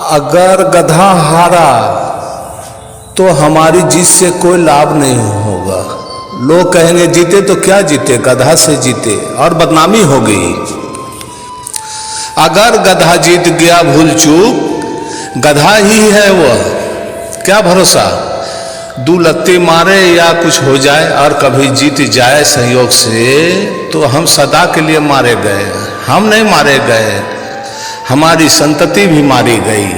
अगर गधा हारा तो हमारी जीत से कोई लाभ नहीं होगा। लोग कहेंगे जीते तो क्या जीते, गधा से जीते, और बदनामी हो गई। अगर गधा जीत गया भूल चूक, गधा ही है वह, क्या भरोसा, दो लत्ते मारे या कुछ हो जाए और कभी जीत जाए संयोग से, तो हम सदा के लिए मारे गए। हम नहीं मारे गए, हमारी संतति भी मारी गई।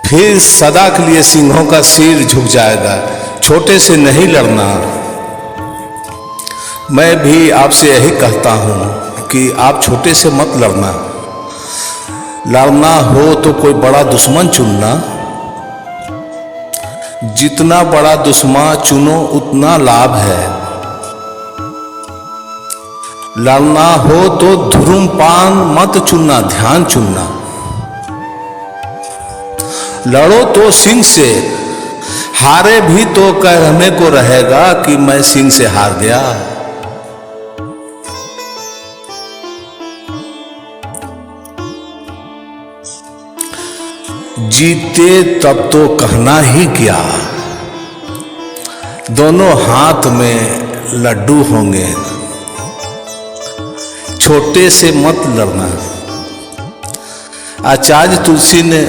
फिर सदा के लिए सिंहों का सिर झुक जाएगा। छोटे से नहीं लड़ना। मैं भी आपसे यही कहता हूं कि आप छोटे से मत लड़ना। लड़ना हो तो कोई बड़ा दुश्मन चुनना। जितना बड़ा दुश्मन चुनो उतना लाभ है। लड़ना हो तो धूम्रपान मत चुनना, ध्यान चुनना। लड़ो तो सिंह से, हारे भी तो कहने को रहेगा कि मैं सिंह से हार गया। जीते तब तो कहना ही क्या, दोनों हाथ में लड्डू होंगे। छोटे से मत लड़ना। आचार्य तुलसी ने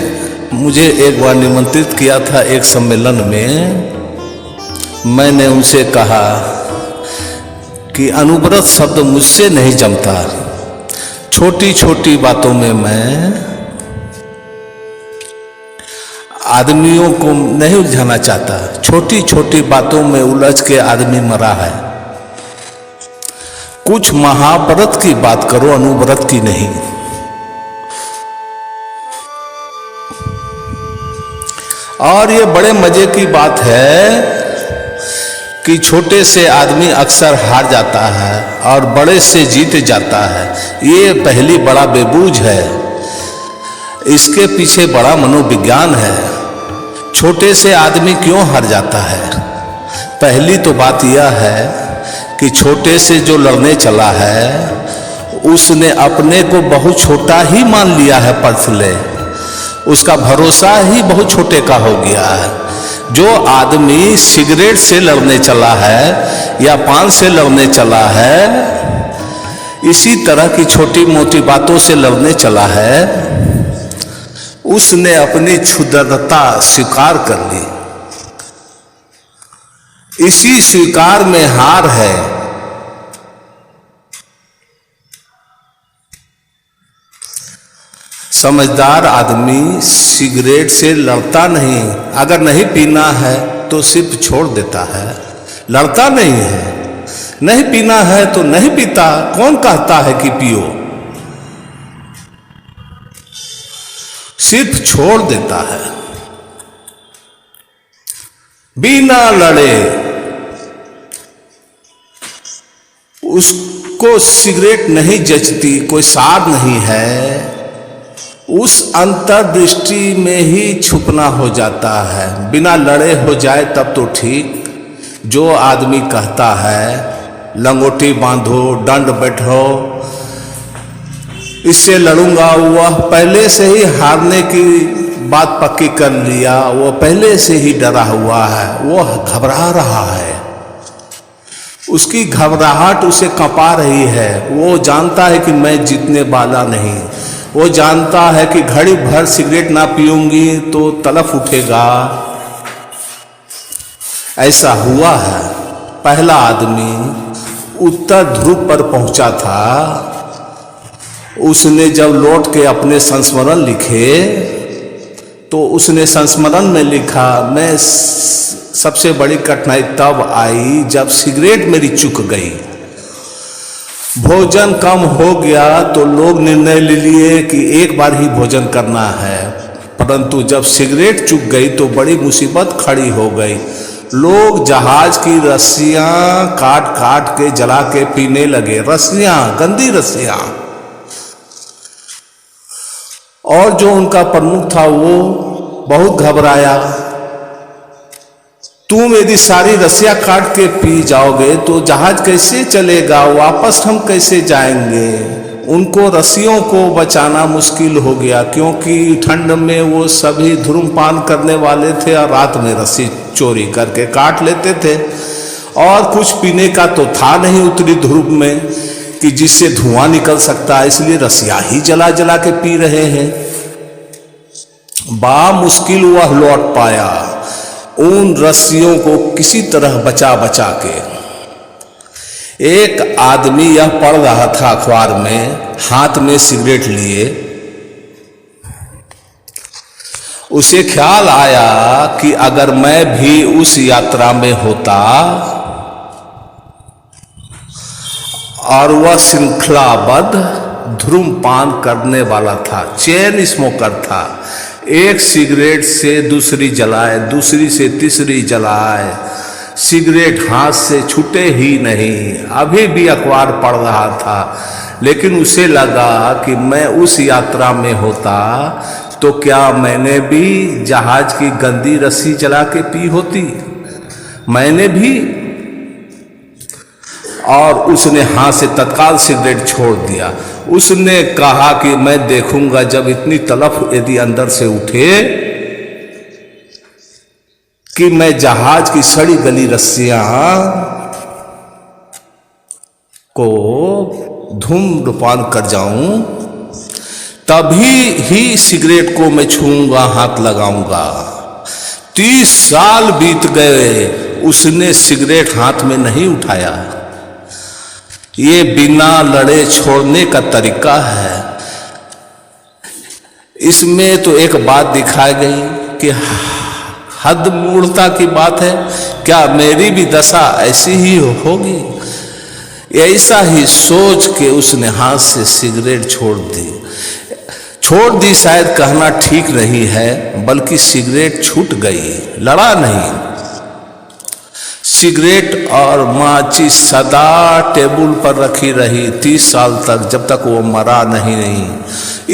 मुझे एक बार निमंत्रित किया था एक सम्मेलन में। मैंने उनसे कहा कि अनुव्रत शब्द मुझसे नहीं जमता। छोटी छोटी बातों में मैं आदमियों को नहीं उलझाना चाहता। छोटी छोटी बातों में उलझ के आदमी मरा है। कुछ महाव्रत की बात करो, अनुव्रत की नहीं। और ये बड़े मजे की बात है कि छोटे से आदमी अक्सर हार जाता है और बड़े से जीत जाता है। ये पहली बड़ा बेबूझ है। इसके पीछे बड़ा मनोविज्ञान है। छोटे से आदमी क्यों हार जाता है? पहली तो बात यह है कि छोटे से जो लड़ने चला है उसने अपने को बहुत छोटा ही मान लिया है। पर्थले उसका भरोसा ही बहुत छोटे का हो गया है। जो आदमी सिगरेट से लड़ने चला है या पान से लड़ने चला है, इसी तरह की छोटी मोटी बातों से लड़ने चला है, उसने अपनी क्षुद्रता स्वीकार कर ली। इसी स्वीकार में हार है। समझदार आदमी सिगरेट से लड़ता नहीं। अगर नहीं पीना है तो सिर्फ छोड़ देता है, लड़ता नहीं है। नहीं पीना है तो नहीं पीता। कौन कहता है कि पियो? सिर्फ छोड़ देता है। बिना लड़े उसको सिगरेट नहीं जचती, कोई सार नहीं है। उस अंतर्दृष्टि में ही छुपना हो जाता है। बिना लड़े हो जाए तब तो ठीक। जो आदमी कहता है लंगोटी बांधो, दंड बैठो, इससे लड़ूंगा, वह पहले से ही हारने की बात पक्की कर लिया। वो पहले से ही डरा हुआ है। वो घबरा रहा है। उसकी घबराहट उसे कंपा रही है। वो जानता है कि मैं जीतने वाला नहीं। वो जानता है कि घड़ी भर सिगरेट ना पीऊंगी तो तलफ उठेगा। ऐसा हुआ है। पहला आदमी उत्तर ध्रुव पर पहुंचा था। उसने जब लौट के अपने संस्मरण लिखे तो उसने संस्मरण में लिखा, मैं सबसे बड़ी कठिनाई तब आई जब सिगरेट मेरी चुक गई। भोजन कम हो गया तो लोग निर्णय ले लिए कि एक बार ही भोजन करना है, परंतु जब सिगरेट चुक गई तो बड़ी मुसीबत खड़ी हो गई। लोग जहाज की रस्सियां काट काट के जला के पीने लगे। रस्सियां, गंदी रस्सियां। और जो उनका प्रमुख था वो बहुत घबराया। तुम यदि सारी रस्सियां काट के पी जाओगे तो जहाज कैसे चलेगा, वापस हम कैसे जाएंगे? उनको रस्सियों को बचाना मुश्किल हो गया, क्योंकि ठंड में वो सभी धूम्रपान करने वाले थे और रात में रस्सी चोरी करके काट लेते थे। और कुछ पीने का तो था नहीं उतनी धूप में कि जिससे धुआं निकल सकता है, इसलिए रस्सियां ही जला जला के पी रहे हैं। बा मुश्किल वह लौट पाया उन रस्सियों को किसी तरह बचा बचा के। एक आदमी यह पढ़ रहा था अखबार में, हाथ में सिगरेट लिए। उसे ख्याल आया कि अगर मैं भी उस यात्रा में होता और वह श्रृंखलाबद्ध धूम्रपान करने वाला था, चेन स्मोकर था, एक सिगरेट से दूसरी जलाए, दूसरी से तीसरी जलाए, सिगरेट हाथ से छूटे ही नहीं। अभी भी अखबार पढ़ रहा था, लेकिन उसे लगा कि मैं उस यात्रा में होता तो क्या मैंने भी जहाज की गंदी रस्सी जला के पी होती, मैंने भी। और उसने हाथ से तत्काल सिगरेट छोड़ दिया। उसने कहा कि मैं देखूंगा जब इतनी तलफ यदि अंदर से उठे कि मैं जहाज की सड़ी गली रस्सियां को धूम्रपान कर जाऊं, तभी ही सिगरेट को मैं छूंगा, हाथ लगाऊंगा। 30 साल बीत गए, उसने सिगरेट हाथ में नहीं उठाया। ये बिना लड़े छोड़ने का तरीका है। इसमें तो एक बात दिखाई गई कि हद मूढ़ता की बात है। क्या मेरी भी दशा ऐसी ही होगी? ऐसा ही सोच के उसने हाथ से सिगरेट छोड़ दी शायद कहना ठीक नहीं है, बल्कि सिगरेट छूट गई, लड़ा नहीं। सिगरेट और माचिस सदा टेबल पर रखी रही 30 साल तक, जब तक वो मरा नहीं।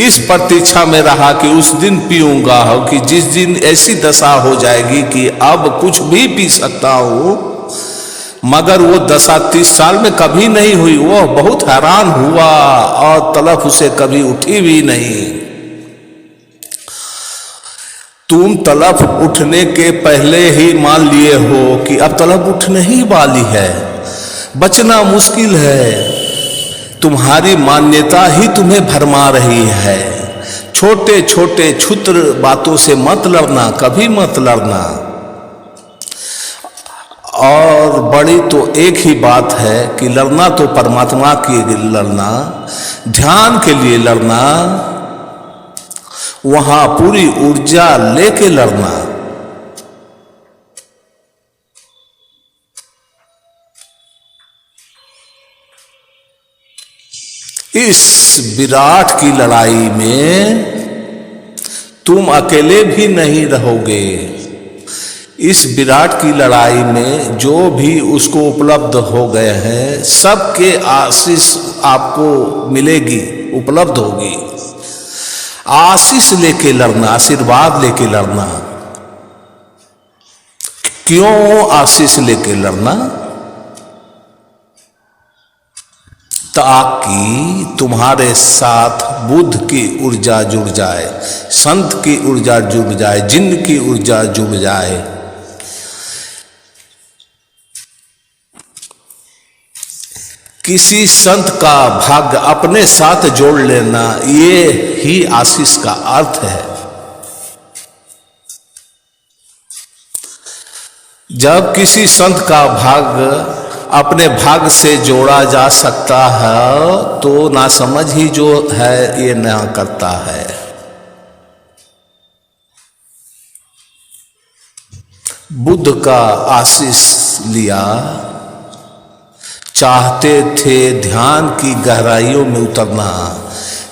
इस प्रतीक्षा में रहा कि उस दिन पीऊंगा, कि जिस दिन ऐसी दशा हो जाएगी कि अब कुछ भी पी सकता हूं। मगर वो दशा 30 साल में कभी नहीं हुई। वह बहुत हैरान हुआ और तलफ उसे कभी उठी भी नहीं। तुम तलफ उठने के पहले ही मान लिए हो कि अब तलफ उठने ही वाली है, बचना मुश्किल है। तुम्हारी मान्यता ही तुम्हें भरमा रही है। छोटे छोटे क्षुद्र बातों से मत लड़ना, कभी मत लड़ना। और बड़ी तो एक ही बात है कि लड़ना तो परमात्मा के लिए लड़ना, ध्यान के लिए लड़ना, वहां पूरी ऊर्जा लेके लड़ना। इस विराट की लड़ाई में तुम अकेले भी नहीं रहोगे। इस विराट की लड़ाई में जो भी उसको उपलब्ध हो गए हैं, सबके आशीष आपको मिलेगी, उपलब्ध होगी। आशीष लेके लड़ना, आशीर्वाद लेके लड़ना। क्यों आशीष लेके लड़ना? ताकि तुम्हारे साथ बुद्ध की ऊर्जा जुड़ जाए, संत की ऊर्जा जुड़ जाए, जिन्न की ऊर्जा जुड़ जाए। किसी संत का भाग्य अपने साथ जोड़ लेना, ये ही आशीष का अर्थ है। जब किसी संत का भाग्य अपने भाग्य से जोड़ा जा सकता है, तो नासमझ ही जो है ये ना करता है। बुद्ध का आशीष लिया, चाहते थे ध्यान की गहराइयों में उतरना।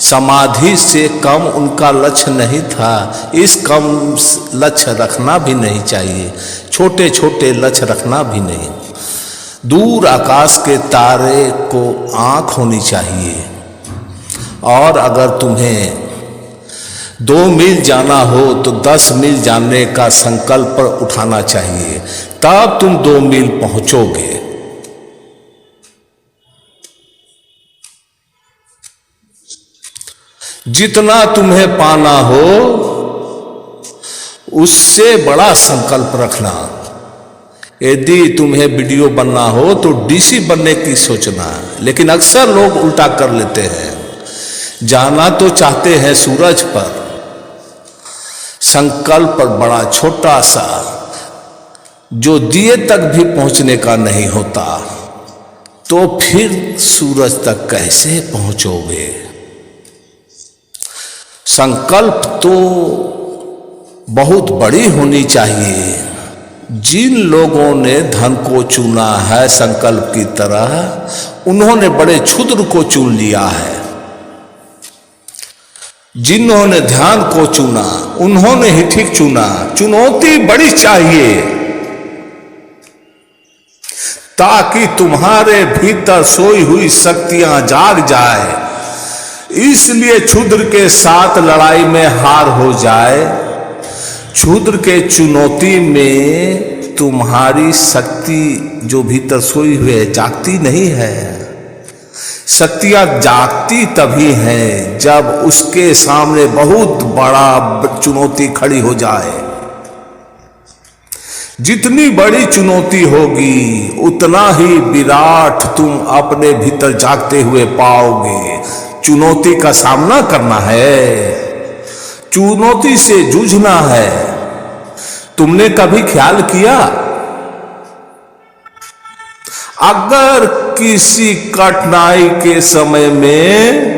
समाधि से कम उनका लक्ष्य नहीं था। इस कम लक्ष्य रखना भी नहीं चाहिए, छोटे छोटे लक्ष्य रखना भी नहीं। दूर आकाश के तारे को आँख होनी चाहिए। और अगर तुम्हें 2 मील जाना हो तो 10 मील जाने का संकल्प उठाना चाहिए, तब तुम 2 मील पहुंचोगे। जितना तुम्हें पाना हो उससे बड़ा संकल्प रखना। यदि तुम्हें वीडियो बनना हो तो डीसी बनने की सोचना, लेकिन अक्सर लोग उल्टा कर लेते हैं। जाना तो चाहते हैं सूरज पर, संकल्प पर बड़ा छोटा सा जो दिए तक भी पहुंचने का नहीं होता, तो फिर सूरज तक कैसे पहुंचोगे। संकल्प तो बहुत बड़ी होनी चाहिए। जिन लोगों ने धन को चुना है संकल्प की तरह, उन्होंने बड़े क्षुद्र को चुन लिया है। जिन्होंने ध्यान को चुना उन्होंने ही ठीक चुना। चुनौती बड़ी चाहिए ताकि तुम्हारे भीतर सोई हुई शक्तियां जाग जाए। इसलिए क्षुद्र के साथ लड़ाई में हार हो जाए। क्षुद्र के चुनौती में तुम्हारी शक्ति जो भीतर सोई हुई है जागती नहीं है। शक्तियां जागती तभी हैं जब उसके सामने बहुत बड़ा चुनौती खड़ी हो जाए। जितनी बड़ी चुनौती होगी उतना ही विराट तुम अपने भीतर जागते हुए पाओगे। चुनौती का सामना करना है, चुनौती से जूझना है। तुमने कभी ख्याल किया, अगर किसी कठिनाई के समय में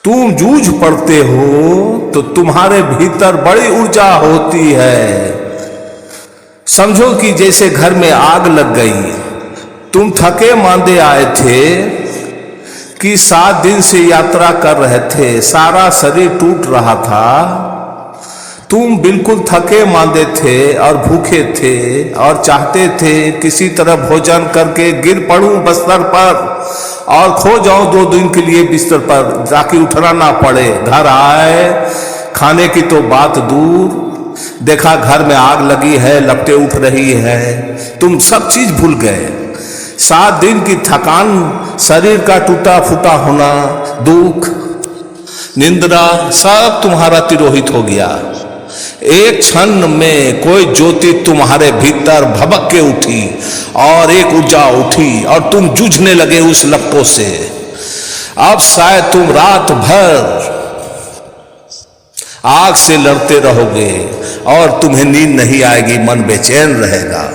तुम जूझ पड़ते हो तो तुम्हारे भीतर बड़ी ऊर्जा होती है। समझो कि जैसे घर में आग लग गई, तुम थके मांदे आए थे कि 7 दिन से यात्रा कर रहे थे, सारा शरीर टूट रहा था, तुम बिल्कुल थके मांदे थे और भूखे थे और चाहते थे किसी तरह भोजन करके गिर पड़ूं बिस्तर पर और खो जाऊं 2 दिन के लिए बिस्तर पर, ताकि उठना ना पड़े। घर आए, खाने की तो बात दूर, देखा घर में आग लगी है, लपटें उठ रही है, तुम सब चीज भूल गए। 7 दिन की थकान, शरीर का टूटा फूटा होना, दुख, निंद्रा सब तुम्हारा तिरोहित हो गया। एक क्षण में कोई ज्योति तुम्हारे भीतर भभक के उठी और एक ऊर्जा उठी और तुम जूझने लगे उस लपटों से। अब शायद तुम रात भर आग से लड़ते रहोगे और तुम्हें नींद नहीं आएगी, मन बेचैन रहेगा।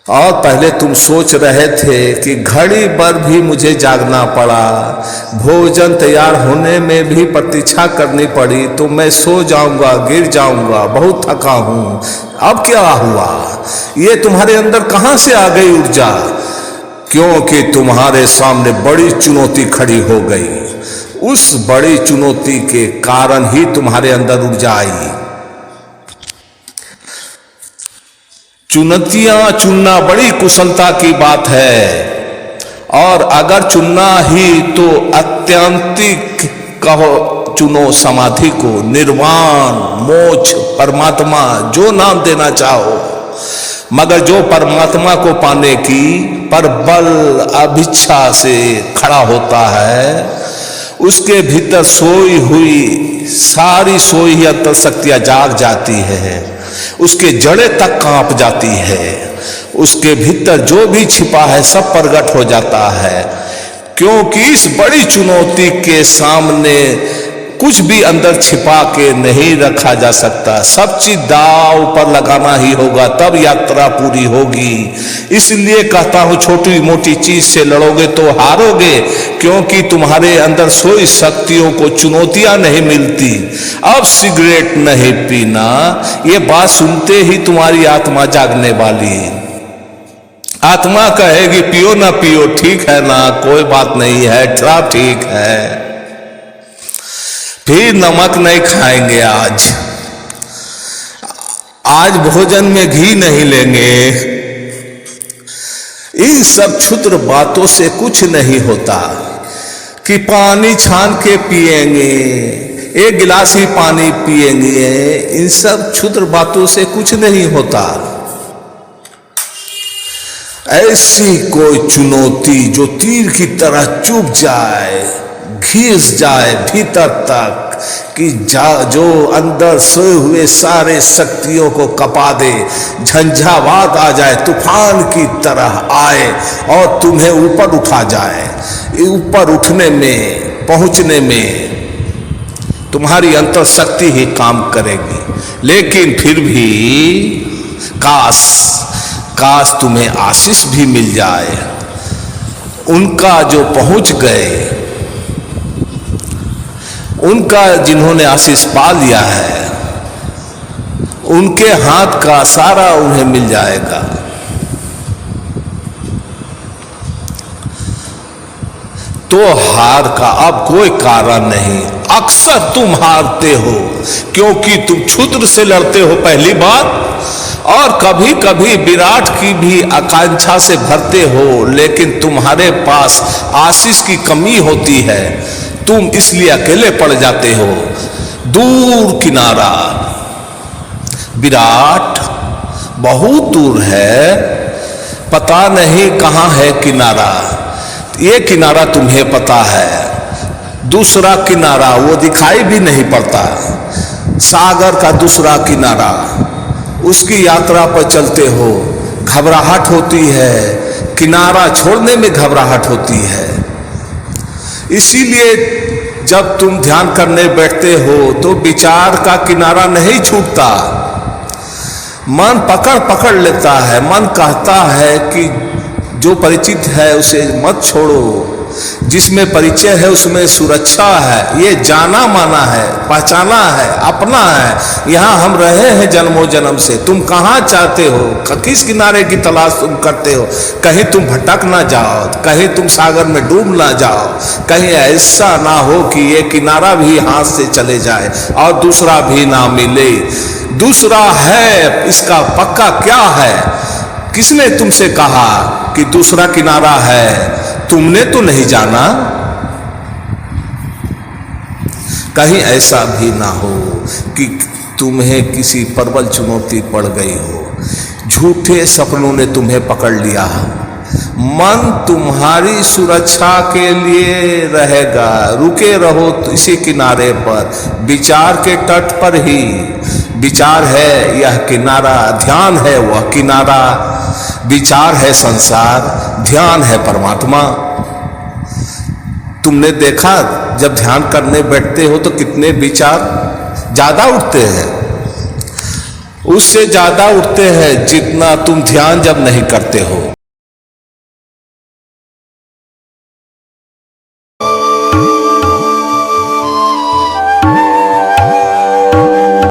और पहले तुम सोच रहे थे कि घड़ी भर भी मुझे जागना पड़ा, भोजन तैयार होने में भी प्रतीक्षा करनी पड़ी, तो मैं सो जाऊंगा, गिर जाऊंगा, बहुत थका हूं। अब क्या हुआ, ये तुम्हारे अंदर कहां से आ गई ऊर्जा? क्योंकि तुम्हारे सामने बड़ी चुनौती खड़ी हो गई। उस बड़ी चुनौती के कारण ही तुम्हारे अंदर ऊर्जा आई। चुनौतियां चुनना बड़ी कुशलता की बात है, और अगर चुनना ही तो अत्यंतिक कहो, चुनो समाधि को, निर्वाण, मोक्ष, परमात्मा, जो नाम देना चाहो, मगर जो परमात्मा को पाने की प्रबल अभिच्छा से खड़ा होता है, उसके भीतर सोई हुई सारी सोई हुई अंतर शक्तियां जाग जाती है, उसके जड़ें तक कांप जाती है, उसके भीतर जो भी छिपा है सब प्रकट हो जाता है। क्योंकि इस बड़ी चुनौती के सामने कुछ भी अंदर छिपा के नहीं रखा जा सकता, सब चीज दांव पर लगाना ही होगा, तब यात्रा पूरी होगी। इसलिए कहता हूं छोटी मोटी चीज से लड़ोगे तो हारोगे, क्योंकि तुम्हारे अंदर सोई शक्तियों को चुनौतियां नहीं मिलती। अब सिगरेट नहीं पीना, ये बात सुनते ही तुम्हारी आत्मा जागने वाली। आत्मा कहेगी पियो ना पियो, ठीक है ना, कोई बात नहीं है, सब ठीक है। फिर नमक नहीं खाएंगे, आज भोजन में घी नहीं लेंगे। इन सब क्षुद्र बातों से कुछ नहीं होता कि पानी छान के पिएंगे, 1 गिलास ही पानी पिएंगे, इन सब क्षुद्र बातों से कुछ नहीं होता। ऐसी कोई चुनौती जो तीर की तरह चुभ जाए, घिस जाए भीतर तक, कि जो अंदर सोए हुए सारे शक्तियों को कपा दे, झंझावात आ जाए, तूफान की तरह आए और तुम्हें ऊपर उठा जाए। ऊपर उठने में, पहुंचने में तुम्हारी अंतर शक्ति ही काम करेगी। लेकिन फिर भी काश तुम्हें आशीष भी मिल जाए। उनका जो पहुंच गए, उनका जिन्होंने आशीष पा लिया है, उनके हाथ का सारा उन्हें मिल जाएगा। तो हार का अब कोई कारण नहीं। अक्सर तुम हारते हो क्योंकि तुम क्षुद्र से लड़ते हो, पहली बात, और कभी कभी विराट की भी आकांक्षा से भरते हो, लेकिन तुम्हारे पास आशीष की कमी होती है, तुम इसलिए अकेले पड़ जाते हो। दूर किनारा, विराट बहुत दूर है, पता नहीं कहां है किनारा। ये किनारा तुम्हें पता है, दूसरा किनारा वो दिखाई भी नहीं पड़ता। सागर का दूसरा किनारा, उसकी यात्रा पर चलते हो, घबराहट होती है, किनारा छोड़ने में घबराहट होती है। इसीलिए जब तुम ध्यान करने बैठते हो तो विचार का किनारा नहीं छूटता, मन पकड़ पकड़ लेता है। मन कहता है कि जो परिचित है उसे मत छोड़ो, जिसमें परिचय है उसमें सुरक्षा है, ये जाना माना है, पहचाना है, अपना है, यहाँ हम रहे हैं जन्मों जन्म से। तुम कहाँ चाहते हो, किस किनारे की तलाश तुम करते हो? कहीं तुम भटक ना जाओ, कहीं तुम सागर में डूब ना जाओ, कहीं ऐसा ना हो कि ये किनारा भी हाथ से चले जाए और दूसरा भी ना मिले। दूसरा है, इसका पक्का क्या है? किसने तुमसे कहा कि दूसरा किनारा है? तुमने तो नहीं जाना। कहीं ऐसा भी ना हो कि तुम्हें किसी प्रबल चुनौती पड़ गई हो, झूठे सपनों ने तुम्हें पकड़ लिया। मन तुम्हारी सुरक्षा के लिए रहेगा, रुके रहो इसी किनारे पर, विचार के तट पर ही। विचार है यह किनारा, ध्यान है वह किनारा। विचार है संसार, ध्यान है परमात्मा। तुमने देखा जब ध्यान करने बैठते हो तो कितने विचार ज्यादा उठते हैं, उससे ज्यादा उठते हैं जितना तुम ध्यान जब नहीं करते हो।